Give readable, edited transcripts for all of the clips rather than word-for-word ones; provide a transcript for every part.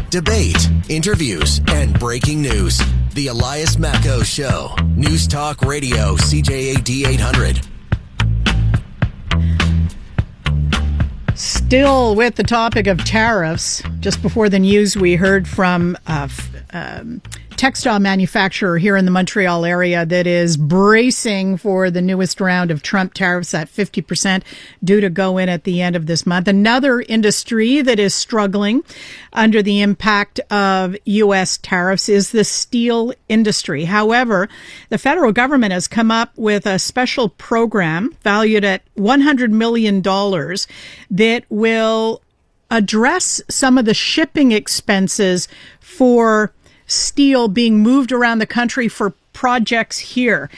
Debate, interviews, and breaking news. The Elias Macko Show. News Talk Radio, CJAD 800. Still with the topic of tariffs, just before the news we heard from textile manufacturer here in the Montreal area that is bracing for the newest round of Trump tariffs at 50% due to go in at the end of this month. Another industry that is struggling under the impact of U.S. tariffs is the steel industry. However, the federal government has come up with a special program valued at $100 million that will address some of the shipping expenses for steel being moved around the country for projects here.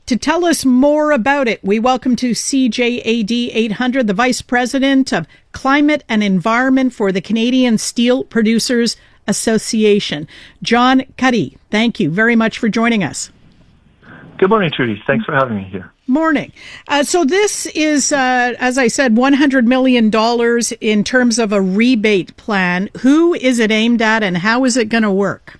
To tell us more about it, we welcome to CJAD 800 the Vice President of Climate and Environment for the Canadian Steel Producers Association, John Cuddy. Thank you very much for joining us. Good morning, Trudy. Thanks for having me here. Morning. So this is, as I said, $100 million in terms of a rebate plan. Who is it aimed at and how is it going to work?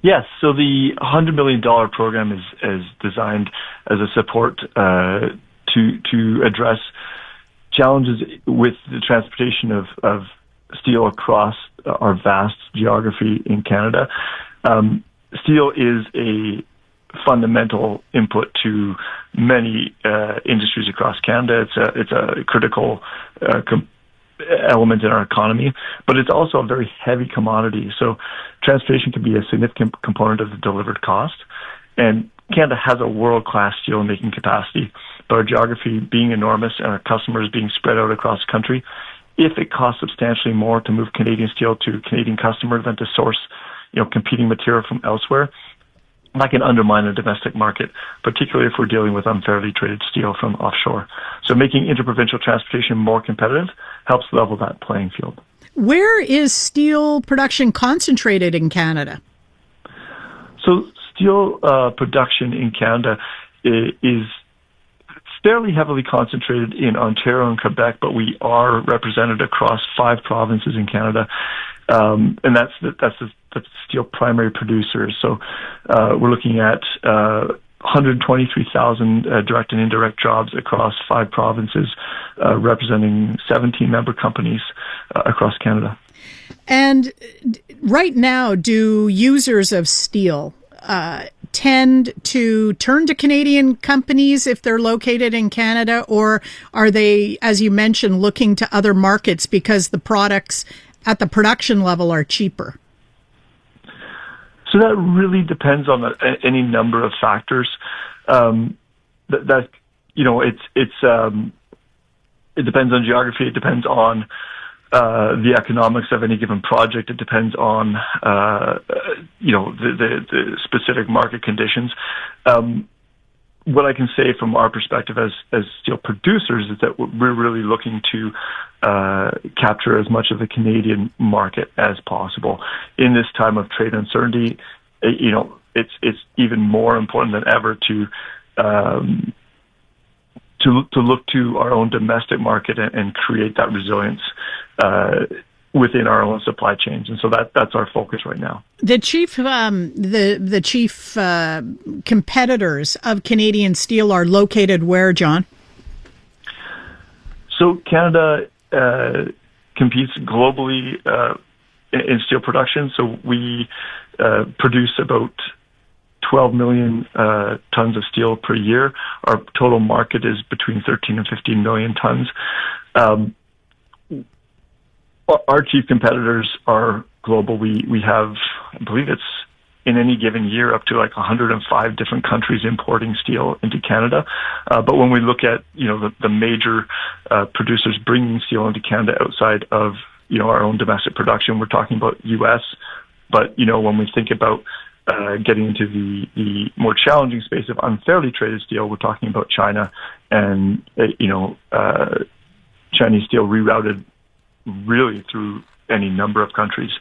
Yes, so the $100 million program is designed as a support to address challenges with the transportation of steel across our vast geography in Canada. Steel is a fundamental input to many industries across Canada. It's a critical element in our economy, but it's also a very heavy commodity. So transportation can be a significant component of the delivered cost. And Canada has a world-class steel-making capacity, but our geography being enormous and our customers being spread out across the country, if it costs substantially more to move Canadian steel to Canadian customers than to source, competing material from elsewhere, that can undermine the domestic market, particularly if we're dealing with unfairly traded steel from offshore. So making interprovincial transportation more competitive helps level that playing field. Where is steel production concentrated in Canada? So steel production in Canada is fairly heavily concentrated in Ontario and Quebec, but we are represented across 5 provinces in Canada, and that's the steel primary producers. So we're looking at 123,000 direct and indirect jobs across 5 provinces, representing 17 member companies across Canada. And right now, do users of steel tend to turn to Canadian companies if they're located in Canada, or are they, as you mentioned, looking to other markets because the products at the production level are cheaper? So that really depends on any number of factors. It depends on geography. It depends on the economics of any given project. It depends on the specific market conditions. What I can say from our perspective as steel producers is that we're really looking to capture as much of the Canadian market as possible. In this time of trade uncertainty, it's even more important than ever to look to our own domestic market and create that resilience within our own supply chains, and so that's our focus right now. The chief competitors of Canadian steel are located where, John? So Canada competes globally in steel production. So we produce about 12 million tons of steel per year. Our total market is between 13 and 15 million tons. Our chief competitors are global. We have, I believe it's in any given year, up to like 105 different countries importing steel into Canada. But when we look at, the major producers bringing steel into Canada outside of, our own domestic production, we're talking about U.S. But, when we think about getting into the more challenging space of unfairly traded steel, we're talking about China and, Chinese steel rerouted really through any number of countries.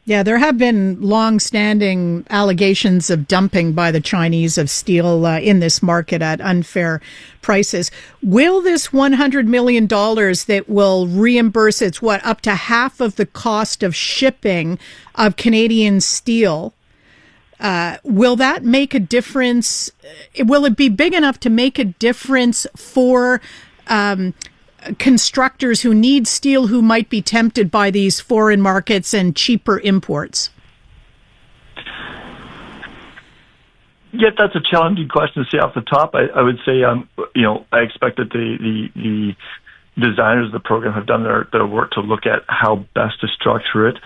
Yeah, there have been long-standing allegations of dumping by the Chinese of steel in this market at unfair prices. Will this $100 million that will reimburse up to half of the cost of shipping of Canadian steel, will that make a difference? Will it be big enough to make a difference for constructors who need steel who might be tempted by these foreign markets and cheaper imports? Yeah, that's a challenging question to say off the top. I would say, I expect that the designers of the program have done their work to look at how best to structure it.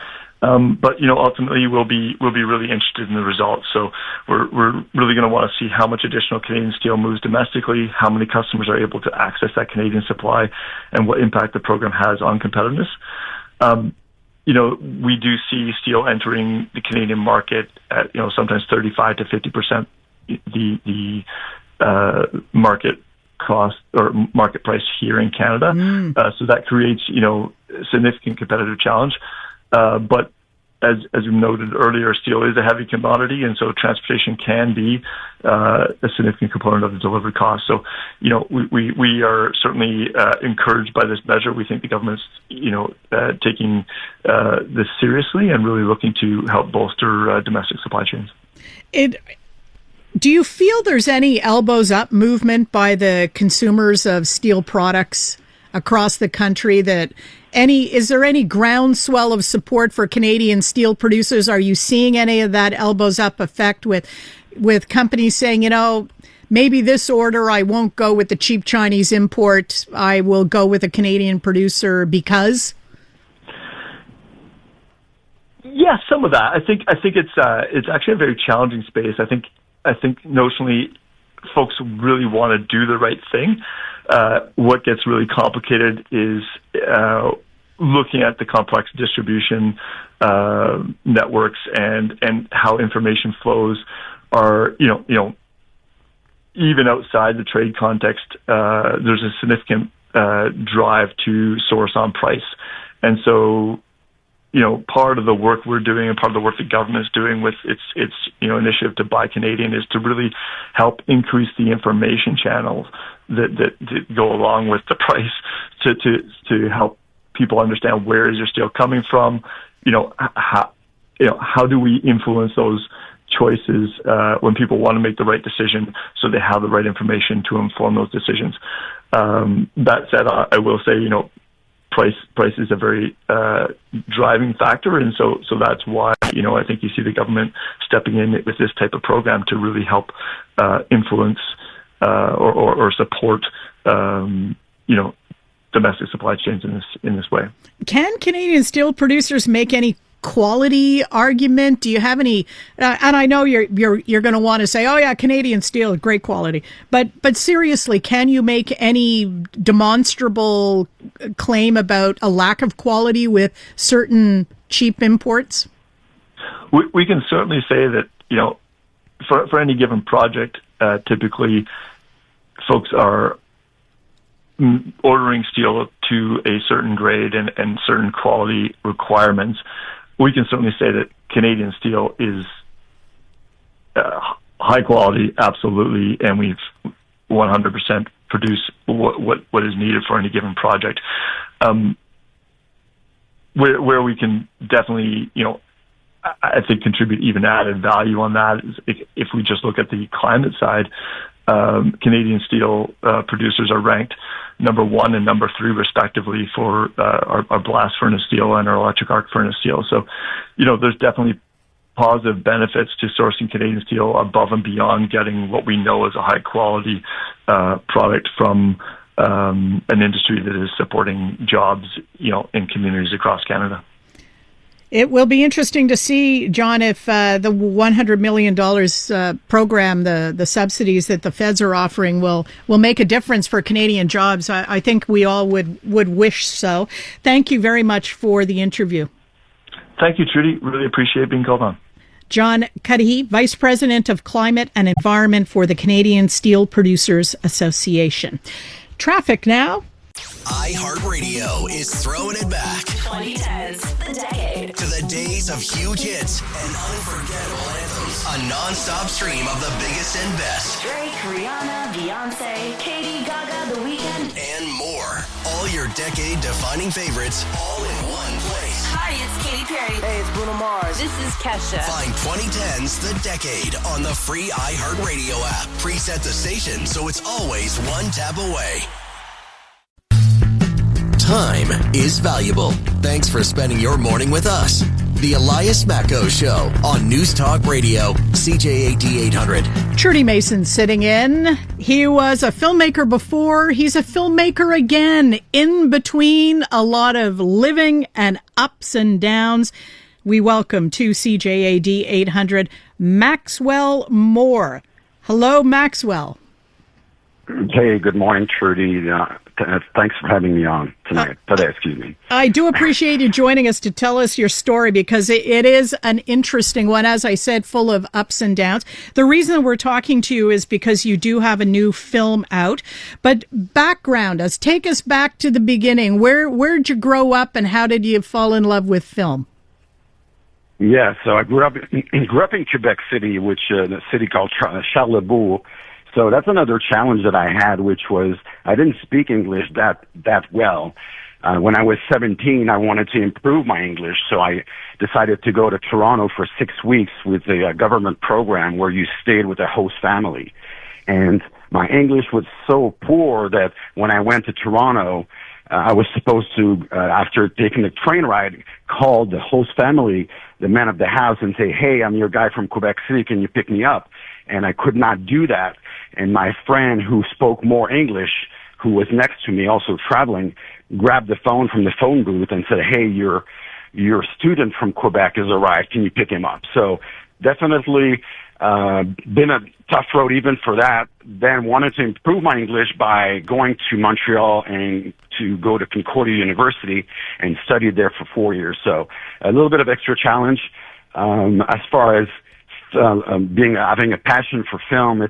But ultimately we'll be really interested in the results. So we're really going to want to see how much additional Canadian steel moves domestically, how many customers are able to access that Canadian supply, and what impact the program has on competitiveness. We do see steel entering the Canadian market at sometimes 35 to 50% the market cost or market price here in Canada. So that creates significant competitive challenge. But as we noted earlier, steel is a heavy commodity, and so transportation can be a significant component of the delivery cost. So, we are certainly encouraged by this measure. We think the government's, taking this seriously and really looking to help bolster domestic supply chains. Do you feel there's any elbows up movement by the consumers of steel products across the country? Is there any groundswell of support for Canadian steel producers? Are you seeing any of that elbows up effect with companies saying, maybe this order I won't go with the cheap Chinese import, I will go with a Canadian producer because? Yeah, some of that. I think it's actually a very challenging space. I think notionally folks really want to do the right thing. What gets really complicated is looking at the complex distribution networks and how information flows are, even outside the trade context, there's a significant drive to source on price. And so, part of the work we're doing and part of the work the government is doing with its initiative to buy Canadian is to really help increase the information channels that go along with the price to help people understand where is your steel coming from, how do we influence those choices when people want to make the right decision so they have the right information to inform those decisions. That said, I will say, price is a very driving factor, and so that's why I think you see the government stepping in with this type of program to really help influence or support domestic supply chains in this way. Can Canadian steel producers make any quality argument? Do you have any? And I know you're going to want to say, "Oh yeah, Canadian steel, great quality." But seriously, can you make any demonstrable claim about a lack of quality with certain cheap imports? We can certainly say that for any given project, typically folks are ordering steel to a certain grade and certain quality requirements. We can certainly say that Canadian steel is high quality, absolutely, and we've 100% produce what is needed for any given project. Where we can definitely, I think contribute even added value on that is if we just look at the climate side. Canadian steel producers are ranked number 1 and number 3 respectively for our blast furnace steel and our electric arc furnace steel. So, there's definitely positive benefits to sourcing Canadian steel above and beyond getting what we know is a high quality product from an industry that is supporting jobs, in communities across Canada. It will be interesting to see, John, if the $100 million program, the subsidies that the feds are offering will make a difference for Canadian jobs. I think we all would wish so. Thank you very much for the interview. Thank you, Trudy. Really appreciate being called on. John Cudahy, Vice President of Climate and Environment for the Canadian Steel Producers Association. Traffic now. iHeartRadio is throwing it back 2010s, the decade. to the days of huge hits and unforgettable anthems. A non-stop stream of the biggest and best. Drake, Rihanna, Beyonce, Katy, Gaga, The Weeknd, And more. All your decade-defining favorites all in one place. Hi, it's Katy Perry. Hey, it's Bruno Mars. This is Kesha. Find 2010's The Decade on the free iHeartRadio app. Preset the station so it's always one tap away. Time is valuable. Thanks for spending your morning with us. The Elias Macko Show on News Talk Radio, CJAD 800. Trudy Mason sitting in. He was a filmmaker before. He's a filmmaker again. In between a lot of living and ups and downs. We welcome to CJAD 800, Maxwel More. Hello, Maxwel. Hey, good morning, Trudy. Thanks for having me on today, excuse me. I do appreciate you joining us to tell us your story because it is an interesting one, as I said, full of ups and downs. The reason we're talking to you is because you do have a new film out. But background us, take us back to the beginning. Where'd you grow up and how did you fall in love with film? Yeah, so I grew up in Quebec City, which a city called Charlebourg. So that's another challenge that I had, which was I didn't speak English that well. When I was 17, I wanted to improve my English, so I decided to go to Toronto for 6 weeks with a government program where you stayed with a host family. And my English was so poor that when I went to Toronto, I was supposed to, after taking the train ride, call the host family, the man of the house, and say, hey, I'm your guy from Quebec City, can you pick me up? And I could not do that. And my friend who spoke more English, who was next to me also traveling, grabbed the phone from the phone booth and said, hey, your student from Quebec has arrived, can you pick him up? So definitely been a tough road even for that. Then wanted to improve my English by going to Montreal and to go to Concordia University and studied there for 4 years. So a little bit of extra challenge. As far as having a passion for film,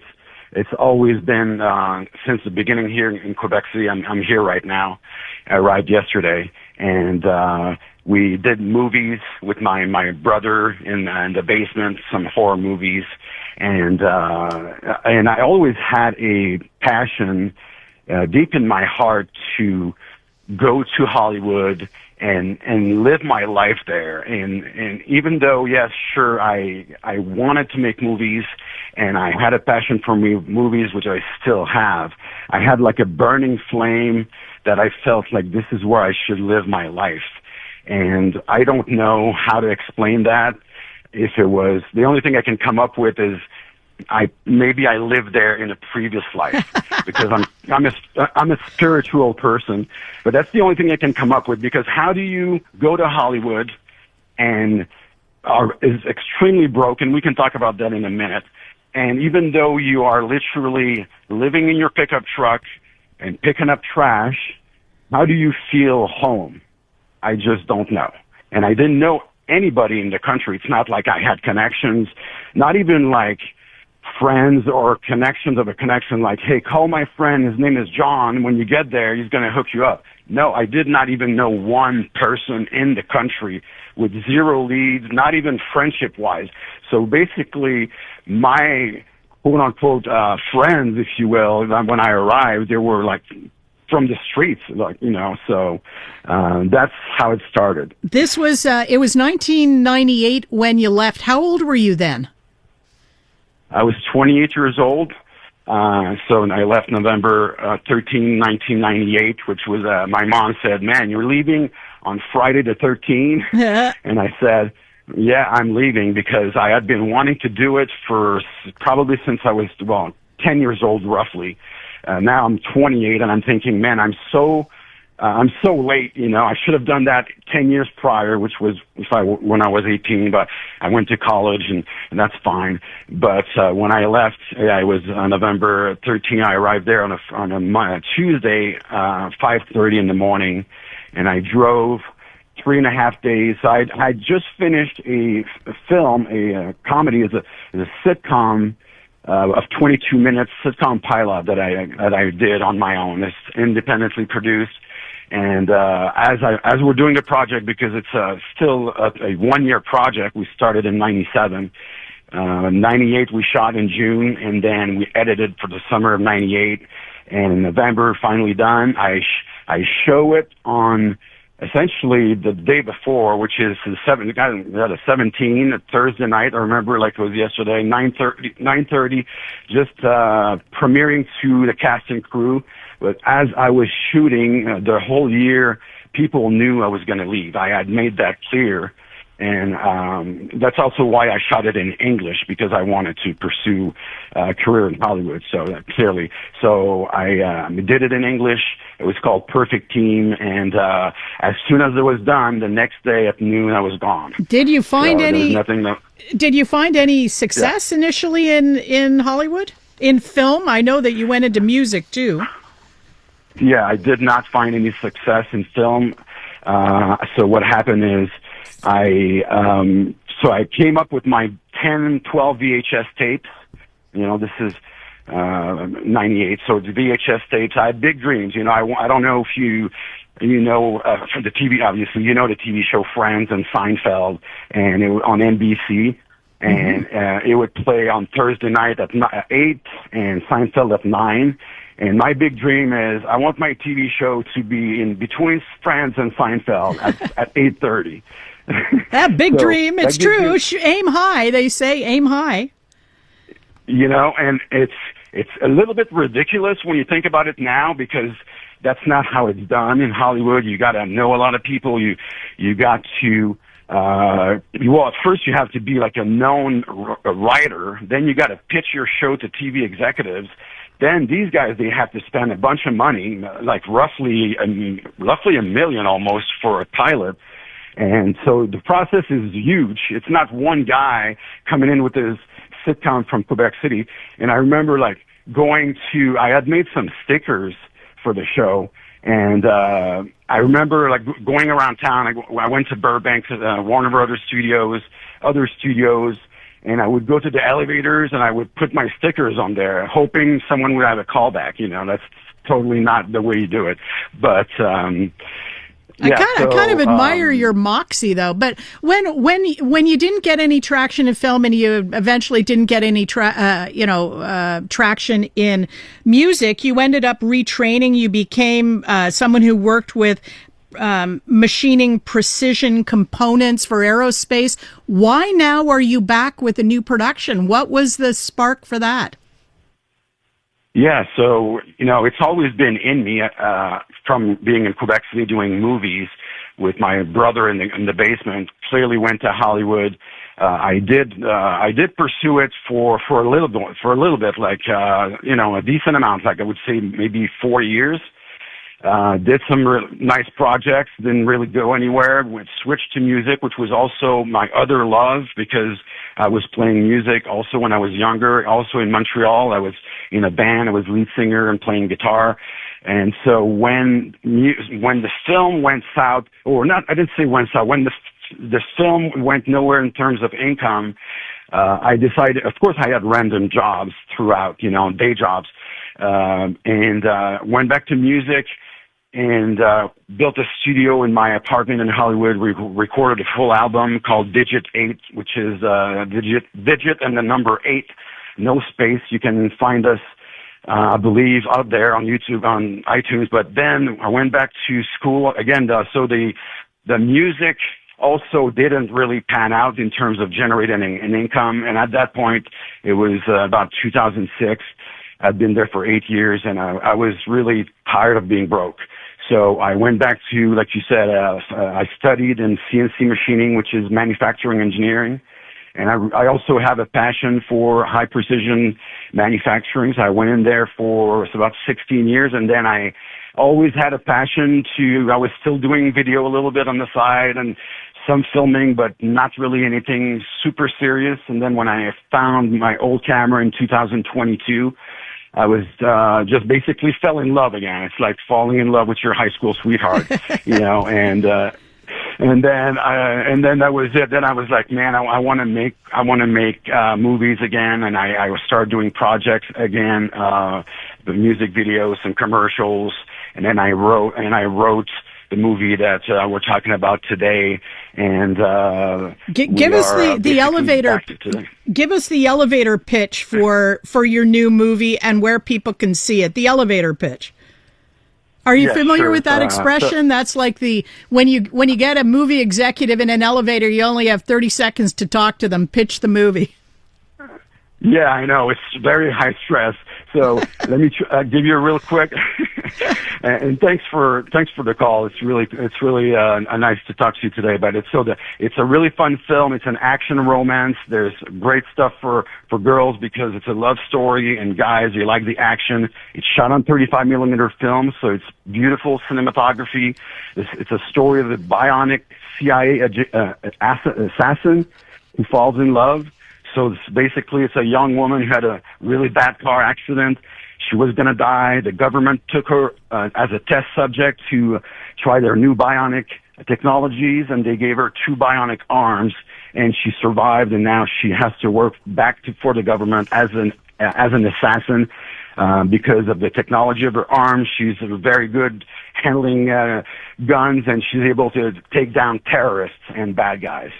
it's always been since the beginning here in Quebec City. I'm here right now. I arrived yesterday, and we did movies with my brother in the basement, some horror movies, and I always had a passion deep in my heart to go to Hollywood and live my life there. And even though, yes, sure, I wanted to make movies and I had a passion for movies, which I still have, I had like a burning flame that I felt like this is where I should live my life. And I don't know how to explain that. If it was, the only thing I can come up with is maybe I lived there in a previous life because I'm a spiritual person, but that's the only thing I can come up with, because how do you go to Hollywood and is extremely broken? We can talk about that in a minute. And even though you are literally living in your pickup truck and picking up trash, how do you feel home? I just don't know. And I didn't know anybody in the country. It's not like I had connections, not even like friends or connections of a connection like, hey, call my friend, his name is John. When you get there, he's going to hook you up. No, I did not even know one person in the country, with zero leads, not even friendship-wise. So basically, my quote-unquote friends, if you will, when I arrived, they were like from the streets, like, you know, so that's how it started. This was, it was 1998 when you left. How old were you then? I was 28 years old. So I left November 13, 1998, which was, my mom said, man, you're leaving on Friday the 13th. And I said, yeah, I'm leaving, because I had been wanting to do it for probably since I was, 10 years old, roughly. Now I'm 28 and I'm thinking, man, I'm so late, you know. I should have done that 10 years prior, which was when I was 18, but I went to college and that's fine. But when I left, it was November 13. I arrived there on a Tuesday, 5:30 in the morning, and I drove 3.5 days. I just finished a film, a comedy, is a sitcom of 22 minutes, sitcom pilot that I did on my own. It's independently produced. And as we're doing the project, because it's still a 1-year project, we started in '97. 98 we shot in June, and then we edited for the summer of '98. And in November, finally done. I show it on essentially the day before, which is the 17th, a Thursday night. I remember like it was yesterday, 9:30, just premiering to the cast and crew. But as I was shooting the whole year, people knew I was going to leave. I had made that clear. And that's also why I shot it in English, because I wanted to pursue a career in Hollywood. So clearly, I did it in English. It was called Perfect Team, and as soon as it was done, the next day at noon, I was gone. Did you find Did you find any success initially in Hollywood, in film? I know that you went into music too. Yeah, I did not find any success in film. So what happened is, I came up with my 10, 12 VHS tapes. This is 98, so the VHS tapes. I had big dreams. I don't know if you know from the TV, obviously, the TV show Friends and Seinfeld, and it was on NBC, and it would play on Thursday night at 8 and Seinfeld at 9. And my big dream is I want my TV show to be in between Friends and Seinfeld at 8:30. That big dream, it's true. Aim high, they say. Aim high. And it's a little bit ridiculous when you think about it now, because that's not how it's done in Hollywood. You got to know a lot of people. You got to at first you have to be like a known writer. Then you got to pitch your show to TV executives. Then these guys, they have to spend a bunch of money, like roughly $1 million almost for a pilot. And so the process is huge. It's not one guy coming in with his sitcom from Quebec City. And I remember I had made some stickers for the show. And I remember going around town. I went to Burbank, Warner Brothers Studios, other studios, and I would go to the elevators and I would put my stickers on there, hoping someone would have a callback. That's totally not the way you do it. But I kind of admire your moxie, though. But when you didn't get any traction in film, and you eventually didn't get any traction in music, you ended up retraining. You became someone who worked with machining precision components for aerospace. Why now are you back with a new production? What was the spark for that? Yeah, so, it's always been in me from being in Quebec City doing movies with my brother in the basement. Clearly went to Hollywood. I did pursue it for a little bit, a decent amount, I would say maybe 4 years. Did some nice projects, didn't really go anywhere. Switched to music, which was also my other love, because I was playing music also when I was younger. Also in Montreal, I was in a band. I was lead singer and playing guitar. And so when the film went south, I didn't say went south, when the film went nowhere in terms of income, I decided, of course I had random jobs throughout, day jobs, and went back to music. And built a studio in my apartment in Hollywood. We recorded a full album called Digit 8, which is digit and the number 8, no space. You can find us, I believe, out there on YouTube, on iTunes. But then I went back to school again. So the music also didn't really pan out in terms of generating an income. And at that point, it was about 2006. I'd been there for 8 years, and I was really tired of being broke. So I went back to, like you said, I studied in CNC machining, which is manufacturing engineering. And I also have a passion for high precision manufacturing. So I went in there for about 16 years. And then I always had a passion I was still doing video a little bit on the side and some filming, but not really anything super serious. And then when I found my old camera in 2022, I was just basically fell in love again. It's like falling in love with your high school sweetheart, and then that was it. Then I was like, man, I want to make movies again, and I started doing projects again, the music videos and commercials, and then I wrote the movie that we're talking about today. And give us the elevator. Give us the elevator pitch for your new movie and where people can see it. The elevator pitch. Are you familiar with that expression? That's like when you get a movie executive in an elevator, you only have 30 seconds to talk to them, pitch the movie. Yeah, I know. It's very high stress. So let me give you a real quick. And thanks for the call. It's really nice to talk to you today. But it's a really fun film. It's an action romance. There's great stuff for girls because it's a love story, and guys, you like the action. It's shot on 35 millimeter film, so it's beautiful cinematography. It's a story of a bionic CIA assassin who falls in love. So it's a young woman who had a really bad car accident. She was going to die. The government took her as a test subject to try their new bionic technologies, and they gave her 2 bionic arms, and she survived, and now she has to work for the government as an assassin because of the technology of her arms. She's very good handling guns, and she's able to take down terrorists and bad guys.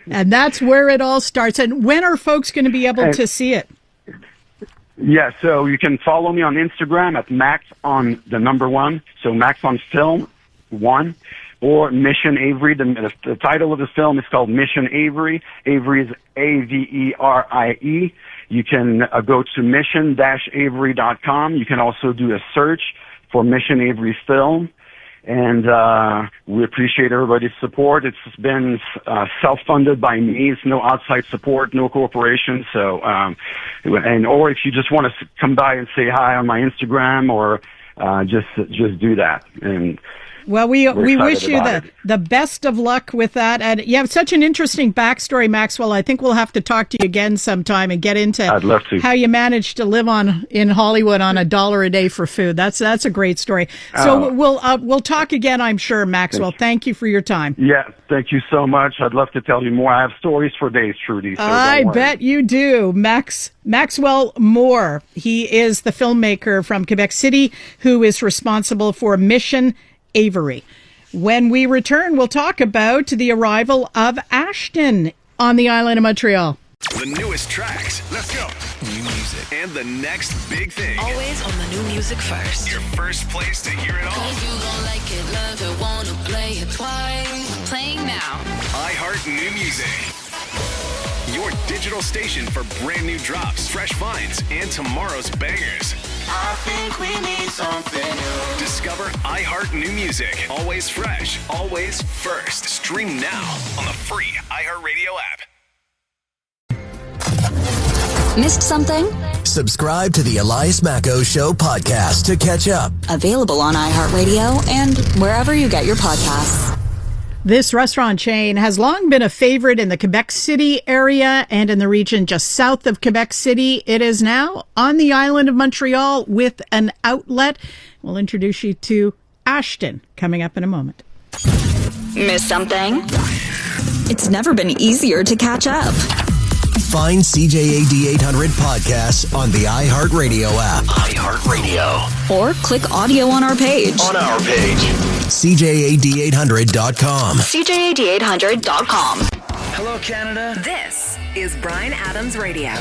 And that's where it all starts. And when are folks going to be able to see it? Yeah, so you can follow me on Instagram at Max on the number 1, so Max on Film 1, or Mission Averie. The title of the film is called Mission Averie. Averie is Averie. You can go to mission-averie.com. You can also do a search for Mission Averie Film. And we appreciate everybody's support. It's been self-funded by me. It's no outside support, no corporation. So, or if you just want to come by and say hi on my Instagram, or just do that. And well, we wish you the best of luck with that. And you have such an interesting backstory, Maxwell. I think we'll have to talk to you again sometime and get into how you managed to live in Hollywood on $1 a day for food. That's a great story. So we'll talk again, I'm sure, Maxwell. Thank you for your time. Yeah, thank you so much. I'd love to tell you more. I have stories for days, Trudy. So I bet you do. Maxwel More. He is the filmmaker from Quebec City who is responsible for Mission Averie. When we return, we'll talk about the arrival of Ashton on the island of Montreal. The newest tracks. Let's go. New music. And the next big thing. Always on the new music first. Your first place to hear it all. 'Cause you gon' like it, love it, wanna play it twice. Playing now. iHeart New Music. Your digital station for brand new drops, fresh finds, and tomorrow's bangers. I think we need something new. Discover iHeart New Music. Always fresh, always first. Stream now on the free iHeartRadio app. Missed something? Subscribe to the Elias Macko Show podcast to catch up. Available on iHeartRadio and wherever you get your podcasts. This restaurant chain has long been a favorite in the Quebec City area and in the region just south of Quebec City. It is now on the island of Montreal with an outlet. We'll introduce you to Ashton coming up in a moment. Miss something? It's never been easier to catch up. Find CJAD 800 podcasts on the iHeartRadio app. iHeartRadio. Or click audio on our page. CJAD800.com. CJAD800.com. Hello, Canada. This is Bryan Adams Radio.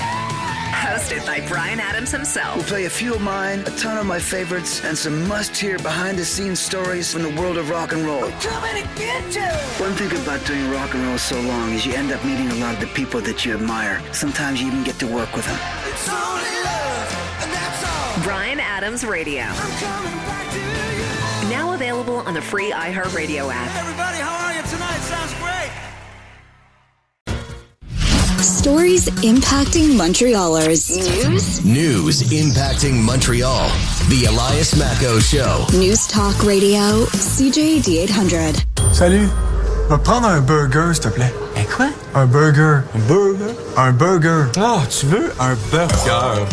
Hosted by Bryan Adams himself. We'll play a few of mine, a ton of my favorites, and some must-hear behind-the-scenes stories from the world of rock and roll. We're coming to get you! One thing about doing rock and roll so long is you end up meeting a lot of the people that you admire. Sometimes you even get to work with them. It's only love, and that's all. Bryan Adams Radio. I'm coming back to you. Now available on the free iHeartRadio app. Hey everybody, how are you tonight? Sounds great. Stories impacting Montrealers. News impacting Montreal. The Elias Macko Show. News Talk Radio, CJAD 800. Salut. Va prendre un burger, s'il te plaît. Un quoi? Un burger. Un burger? Un burger. Oh, tu veux un burger?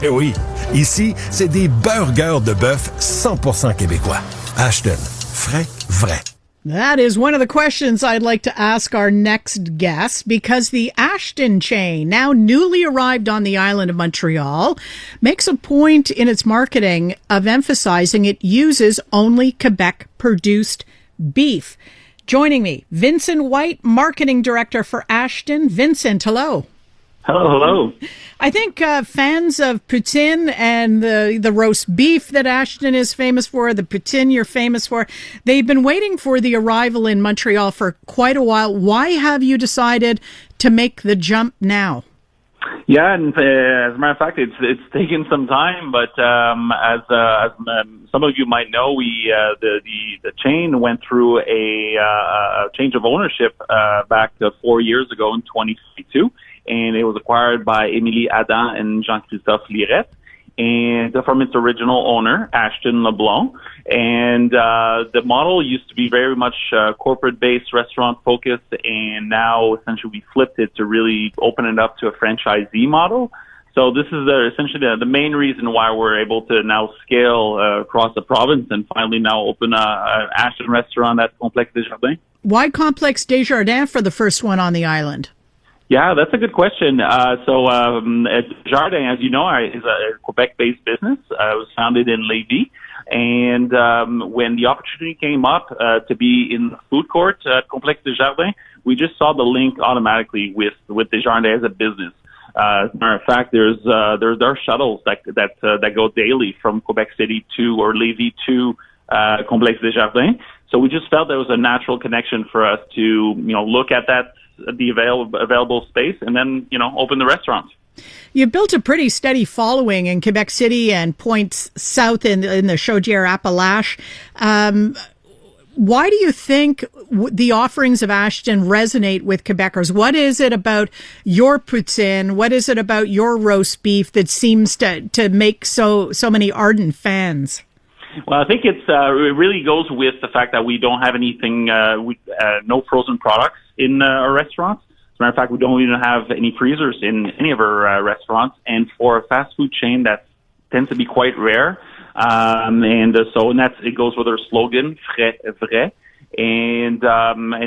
Ben oui. Ici, c'est des burgers de bœuf 100% québécois. Ashton. Frais, vrai. That is one of the questions I'd like to ask our next guest, because the Ashton chain, now newly arrived on the island of Montreal, makes a point in its marketing of emphasizing it uses only Quebec-produced beef. Joining me, Vincent White, Marketing Director for Ashton. Vincent, hello. Hello. I think fans of poutine and the roast beef that Ashton is famous for, the poutine you're famous for, they've been waiting for the arrival in Montreal for quite a while. Why have you decided to make the jump now? Yeah, and as a matter of fact, it's taken some time, but as some of you might know, the chain went through a change of ownership back 4 years ago in 2022. And it was acquired by Émilie Adam and Jean-Christophe Lirette, and from its original owner, Ashton LeBlanc. And the model used to be very much corporate-based, restaurant-focused, and now essentially we flipped it to really open it up to a franchisee model. So this is essentially the main reason why we're able to now scale across the province and finally now open an Ashton restaurant at Complexe Desjardins. Why Complexe Desjardins for the first one on the island? Yeah, that's a good question. Desjardins, as you know, is a Quebec-based business. It was founded in Lévis. And when the opportunity came up to be in the food court at Complexe Desjardins, we just saw the link automatically with Desjardins as a business. As a matter of fact, there are shuttles that go daily from Quebec City to or Lévis to Complexe Desjardins. So we just felt there was a natural connection for us to look at the available space and then open the restaurants. You've built a pretty steady following in Quebec City and points south in the Chaudière-Appalaches. Why do you think the offerings of Ashton resonate with Quebecers? What is it about your poutine? What is it about your roast beef that seems to make so many ardent fans? Well, I think it really goes with the fact that we don't have anything, no frozen products in our restaurants. As a matter of fact, we don't even have any freezers in any of our restaurants. And for a fast food chain, that tends to be quite rare. It goes with our slogan, Frais Vrai. And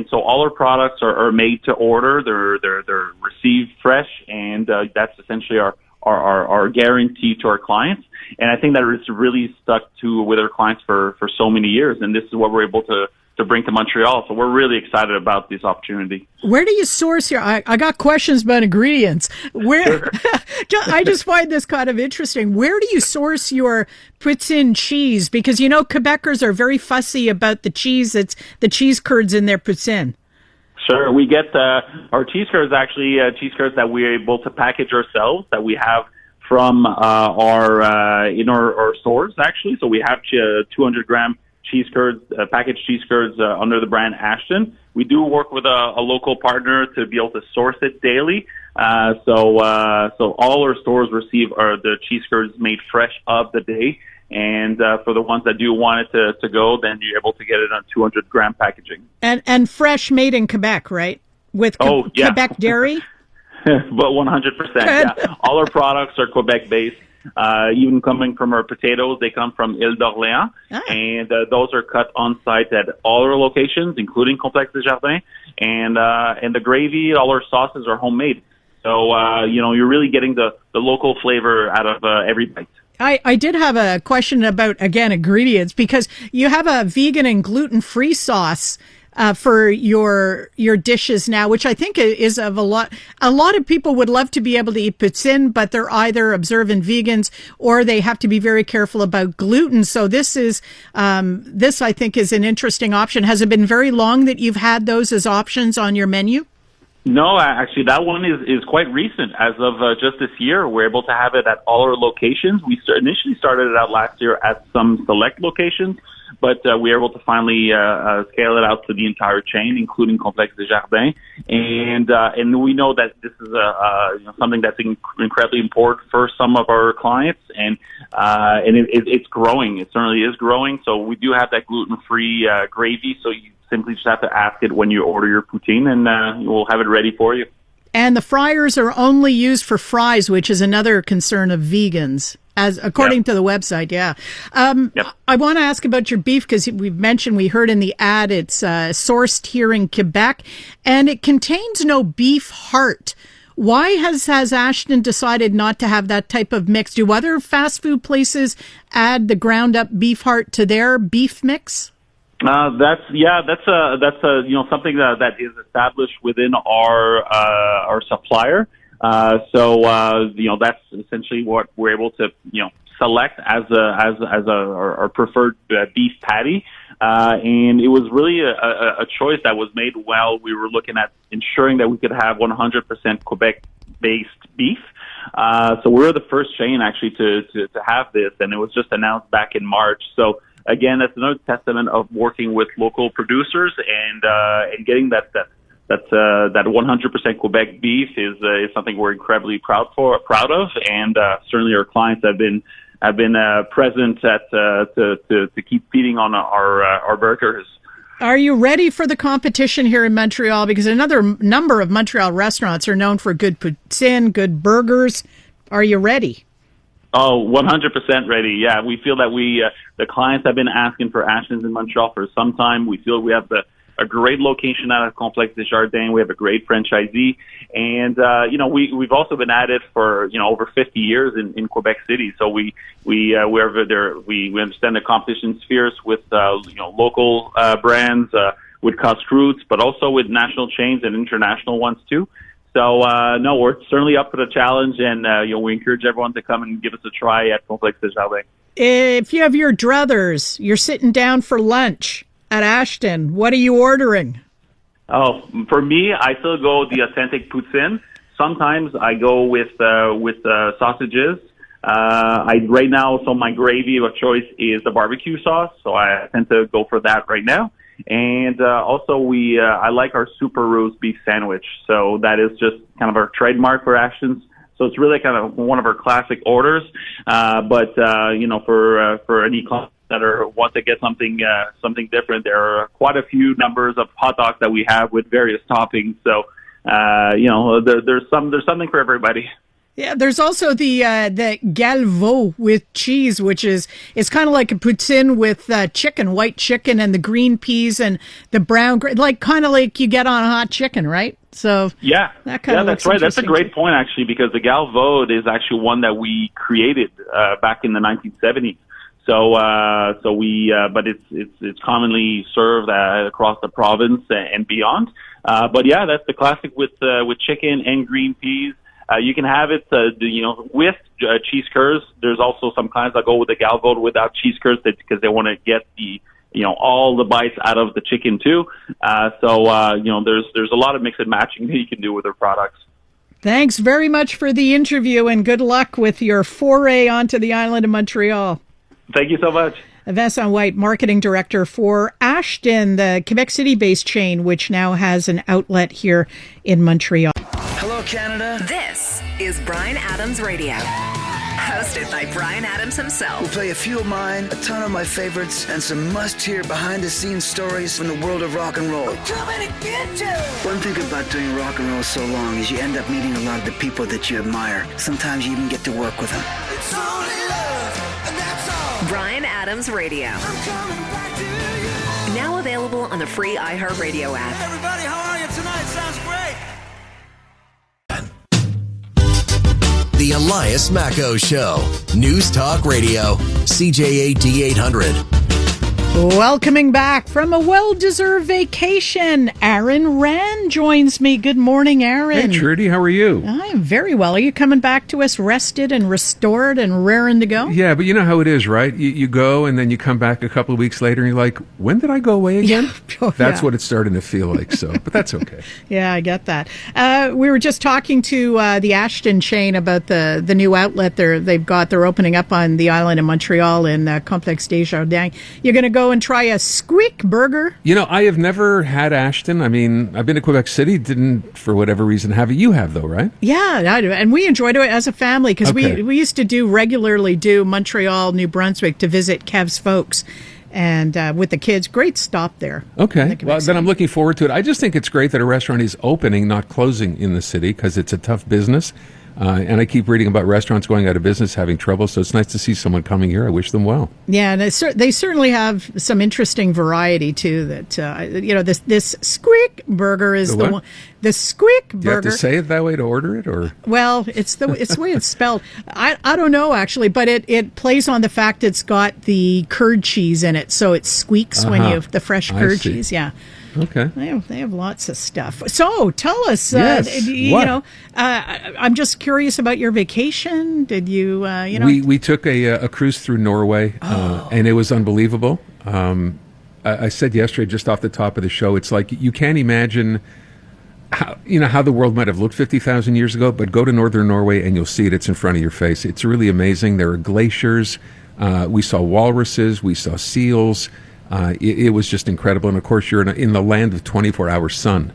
so all our products are made to order. They're received fresh, and that's essentially our guarantee to our clients. And I think that it's really stuck with our clients for so many years. And this is what we're able to bring to Montreal. So we're really excited about this opportunity. Where do you source your, I got questions about ingredients. Sure. I just find this kind of interesting. Where do you source your poutine cheese? Because, Quebecers are very fussy about the cheese. It's the cheese curds in their poutine. Sure. We get our cheese curds, actually, cheese curds that we're able to package ourselves, that we have from our stores, actually. So we have 200-gram cheese curds, packaged cheese curds under the brand Ashton. We do work with a local partner to be able to source it daily. So all our stores receive the cheese curds made fresh of the day. And for the ones that do want it to go, then you're able to get it on 200-gram packaging. And fresh, made in Quebec, right? With Quebec dairy? But 100%, yeah. All our products are Quebec-based. Even coming from our potatoes, they come from Ile d'Orléans, and those are cut on site at all our locations, including Complexe Desjardins. And the gravy, all our sauces are homemade. So you're really getting the local flavor out of every bite. I did have a question about, again, ingredients, because you have a vegan and gluten-free sauce for your dishes now, which I think is of a lot of people would love to be able to eat poutine, but they're either observant vegans or they have to be very careful about gluten. So this I think is an interesting option. Has it been very long that you've had those as options on your menu? No, actually, that one is quite recent. As of just this year, we're able to have it at all our locations. We initially started it out last year at some select locations, but we were able to finally scale it out to the entire chain, including Complexe Desjardins. And we know that this is something that's incredibly important for some of our clients, and it's growing. It certainly is growing. So we do have that gluten-free gravy. So you simply just have to ask it when you order your poutine, and we'll have it ready for you. And the fryers are only used for fries, which is another concern of vegans. As according to the website, yeah. I want to ask about your beef because we heard in the ad it's sourced here in Quebec, and it contains no beef heart. Why has Ashton decided not to have that type of mix? Do other fast food places add the ground up beef heart to their beef mix? That's something that is established within our supplier. That's essentially what we're able to, select as our preferred beef patty. And it was really a choice that was made while we were looking at ensuring that we could have 100% Quebec-based beef. So we're the first chain actually to have this, and it was just announced back in March. So again, that's another testament of working with local producers and getting that 100% Quebec beef is something we're incredibly proud of, and certainly our clients have been present to keep feeding on our burgers. Are you ready for the competition here in Montreal? Because another number of Montreal restaurants are known for good poutine, good burgers. Are you ready? Oh, 100% ready. Yeah, we feel that the clients have been asking for Ashton's in Montreal for some time. We feel we have a great location out of Complexe Desjardins. We have a great franchisee, and we've also been at it for over 50 years in Quebec City. So we understand the competition's fierce with local brands, with Casse-Croûtes, but also with national chains and international ones too. So no, we're certainly up for the challenge, and we encourage everyone to come and give us a try at Complexe Desjardins. If you have your druthers, you're sitting down for lunch at Ashton, what are you ordering? Oh, for me, I still go the authentic poutine. Sometimes I go with sausages. Right now, so my gravy of choice is the barbecue sauce, so I tend to go for that right now. And also, I like our super roast beef sandwich. So that is just kind of our trademark for Ashton's. So it's really kind of one of our classic orders. But for any client that want to get something different, there are quite a few numbers of hot dogs that we have with various toppings. So there's something for everybody. Yeah, there's also the galvo with cheese, which it's kind of like a poutine with chicken, white chicken, and the green peas and the brown, kind of like you get on a hot chicken, right? So that's right. That's a great point actually, because the galvo is actually one that we created back in the 1970s. But it's commonly served across the province and beyond. But yeah, that's the classic with chicken and green peas. You can have it, with cheese curds. There's also some clients that go with the galvo without cheese curds because they want to get all the bites out of the chicken too. There's a lot of mix and matching that you can do with their products. Thanks very much for the interview, and good luck with your foray onto the island of Montreal. Thank you so much. Vincent White, Marketing Director for Ashton, the Quebec City-based chain, which now has an outlet here in Montreal. Hello, Canada. This is Bryan Adams Radio. Hosted by Bryan Adams himself. We'll play a few of mine, a ton of my favorites, and some must-hear behind-the-scenes stories from the world of rock and roll. Coming to get you. One thing about doing rock and roll so long is you end up meeting a lot of the people that you admire. Sometimes you even get to work with them. It's only love, and that's all. Bryan Adams Radio. I'm coming back to you. Now available on the free iHeartRadio app. Hey everybody, how are you tonight? Sounds great. The Elias Macco Show. News Talk Radio. CJAD 800. Welcoming back from a well-deserved vacation, Aaron Rand joins me. Good morning, Aaron. Hey, Trudy. How are you? I'm very well. Are you coming back to us rested and restored and raring to go? Yeah, but you know how it is, right? You go and then you come back a couple of weeks later and you're like, when did I go away again? That's what it's starting to feel like. So, but that's okay. Yeah, I get that. We were just talking to the Ashton chain about the new outlet they're opening up on the island of Montreal in Complexe Desjardins. You're going to go and try a squeak burger? You know, I have never had Ashton. I mean, I've been to Quebec City, didn't, for whatever reason, have it. You have, though, right? Yeah, and we enjoyed it as a family because we used to regularly do Montreal, New Brunswick to visit Kev's folks. And with the kids, great stop there. Okay. Well, then I'm looking forward to it. I just think it's great that a restaurant is opening, not closing in the city, because it's a tough business. And I keep reading about restaurants going out of business, having trouble. So it's nice to see someone coming here. I wish them well. Yeah, and they certainly have some interesting variety too. That this Squeak Burger is the one. The Squeak Burger. Do you have to say it that way to order it, or? Well, it's the way it's spelled. I don't know actually, but it plays on the fact it's got the curd cheese in it, so it squeaks when you the fresh curd cheese. Yeah. Okay. They have lots of stuff. So tell us, yes. I'm just curious about your vacation. Did you, We took a cruise through Norway, and it was unbelievable. I said yesterday, just off the top of the show, it's like you can't imagine how the world might have looked 50,000 years ago, but go to northern Norway and you'll see it. It's in front of your face. It's really amazing. There are glaciers. We saw walruses. We saw seals. It was just incredible. And of course, you're in the land of 24-hour sun.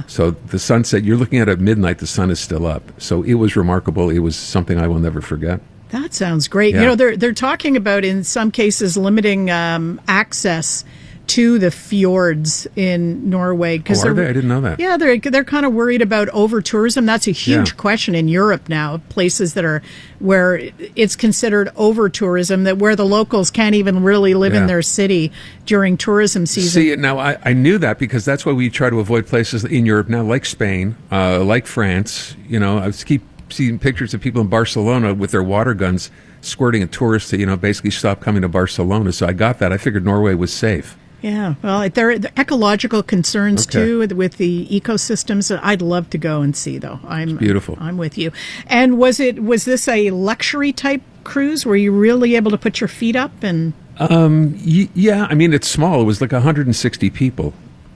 So the sunset, you're looking at midnight, the sun is still up. So it was remarkable. It was something I will never forget. That sounds great. Yeah. They're talking about, in some cases, limiting access to the fjords in Norway. Are they? I didn't know that. Yeah, they're kind of worried about over-tourism. That's a huge question in Europe now, places that are where it's considered over-tourism, that where the locals can't even really live in their city during tourism season. See, now I knew that because that's why we try to avoid places in Europe now, like Spain, like France. I keep seeing pictures of people in Barcelona with their water guns squirting at tourists to, basically stop coming to Barcelona. So I got that. I figured Norway was safe. Yeah, well, there are ecological concerns too with the ecosystems. I'd love to go and see, though. It's beautiful. I'm with you. And was this a luxury type cruise? Were you really able to put your feet up and? Yeah, I mean it's small. It was like 160 people.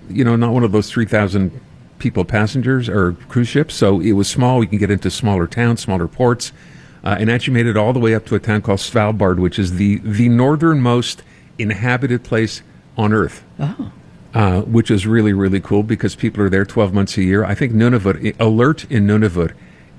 Not one of those 3,000 people passengers or cruise ships. So it was small. We can get into smaller towns, smaller ports, and actually made it all the way up to a town called Svalbard, which is the northernmost inhabited place on Earth, which is really, really cool because people are there 12 months a year. I think Alert in Nunavut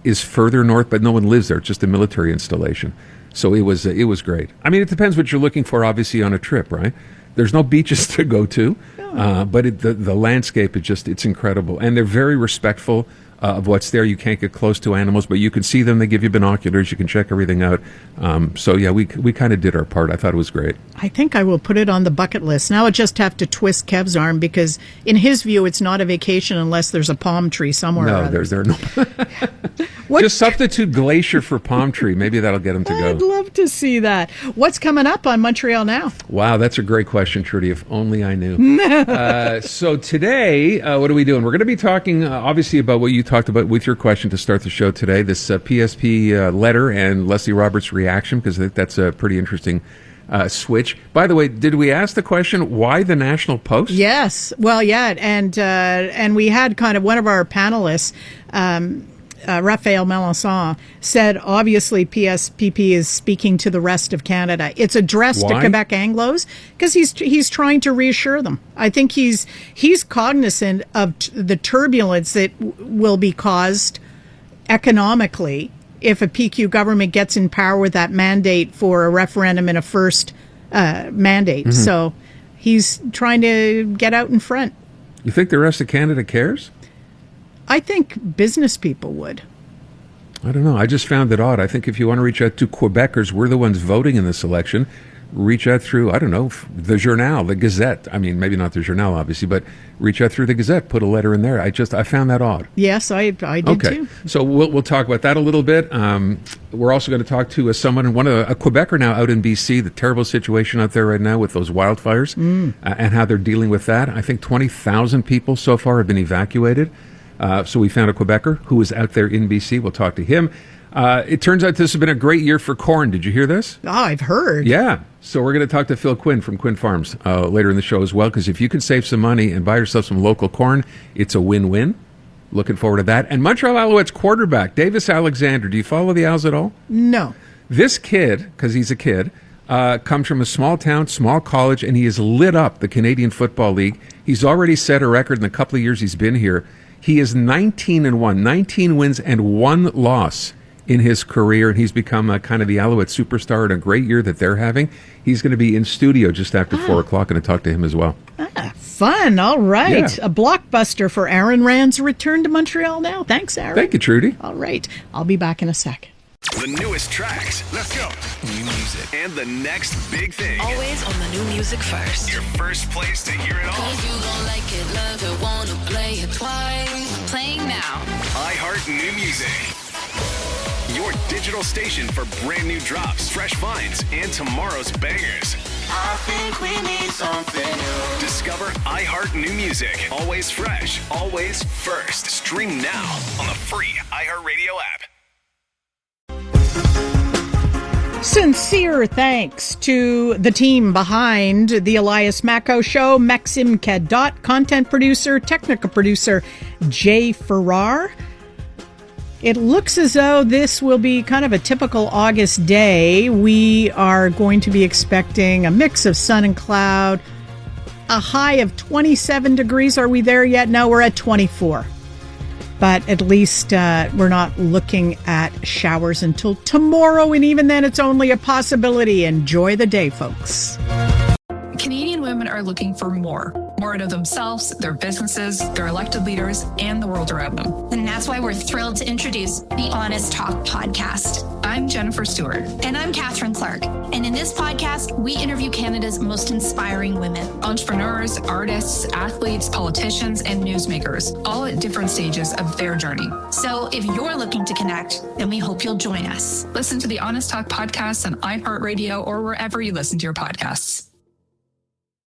is further north, but no one lives there. It's just a military installation. So it was great. I mean, it depends what you're looking for, obviously, on a trip, right? There's no beaches to go to, but the landscape it's incredible, and they're very respectful of what's there. You can't get close to animals, but you can see them. They give you binoculars. You can check everything out. So yeah, we kind of did our part. I thought it was great. I think I will put it on the bucket list. Now I just have to twist Kev's arm because in his view, it's not a vacation unless there's a palm tree somewhere. No, there are no. Just substitute glacier for palm tree. Maybe that'll get him to go. I'd love to see that. What's coming up on Montreal Now? Wow, that's a great question, Trudy. If only I knew. So today, what are we doing? We're going to be talking, obviously, about what you talked about with your question to start the show today, this PSP letter and Leslie Roberts' reaction, because I think that's a pretty interesting switch. By the way, did we ask the question, why the National Post? Yes. Well, yeah, and we had kind of one of our panelists, Raphael Melançon, said obviously PSPP is speaking to the rest of Canada. It's addressed to Quebec Anglos because he's trying to reassure them. I think he's cognizant of the turbulence that will be caused economically if a PQ government gets in power with that mandate for a referendum and a first mandate. Mm-hmm. So he's trying to get out in front. You think the rest of Canada cares? I think business people would. I don't know. I just found it odd. I think if you want to reach out to Quebecers, we're the ones voting in this election. Reach out through, I don't know, the Journal, the Gazette. I mean, maybe not the Journal, obviously, but reach out through the Gazette. Put a letter in there. I found that odd. Yes, I did too. So we'll talk about that a little bit. We're also going to talk to someone, a Quebecer now out in BC, the terrible situation out there right now with those wildfires and how they're dealing with that. I think 20,000 people so far have been evacuated. So we found a Quebecer who is out there in BC. We'll talk to him. It turns out this has been a great year for corn. Did you hear this? Oh, I've heard. Yeah. So we're going to talk to Phil Quinn from Quinn Farms later in the show as well, because if you can save some money and buy yourself some local corn, it's a win-win. Looking forward to that. And Montreal Alouettes quarterback, Davis Alexander. Do you follow the Owls at all? No. This kid, because he's a kid, comes from a small town, small college, and he has lit up the Canadian Football League. He's already set a record in the couple of years he's been here. He is 19-1, 19 wins and 1 loss in his career, and he's become kind of the Alouette superstar in a great year that they're having. He's going to be in studio just after 4 o'clock, and to talk to him as well. Fun. All right. Yeah. A blockbuster for Aaron Rand's return to Montreal now. Thanks, Aaron. Thank you, Trudy. All right. I'll be back in a sec. The newest tracks. Let's go. New music. And the next big thing. Always on the new music first. Your first place to hear it all. Cause you gon' like it, love it, wanna play it twice. Playing now. iHeart New Music. Your digital station for brand new drops, fresh finds, and tomorrow's bangers. I think we need something new. Discover iHeart New Music. Always fresh, always first. Stream now on the free iHeartRadio app. Sincere thanks to the team behind the Elias Macco Show, Maxime Cadot, content producer, technical producer, Jay Farrar. It looks as though this will be kind of a typical August day. We are going to be expecting a mix of sun and cloud, a high of 27 degrees. Are we there yet? No, we're at 24. But at least we're not looking at showers until tomorrow, and even then it's only a possibility. Enjoy the day, folks. Canadian women are looking for more out of themselves, their businesses, their elected leaders, and the world around them. And that's why we're thrilled to introduce the Honest Talk podcast. I'm Jennifer Stewart. And I'm Catherine Clark. And in this podcast, we interview Canada's most inspiring women. Entrepreneurs, artists, athletes, politicians, and newsmakers, all at different stages of their journey. So if you're looking to connect, then we hope you'll join us. Listen to the Honest Talk podcast on iHeartRadio or wherever you listen to your podcasts.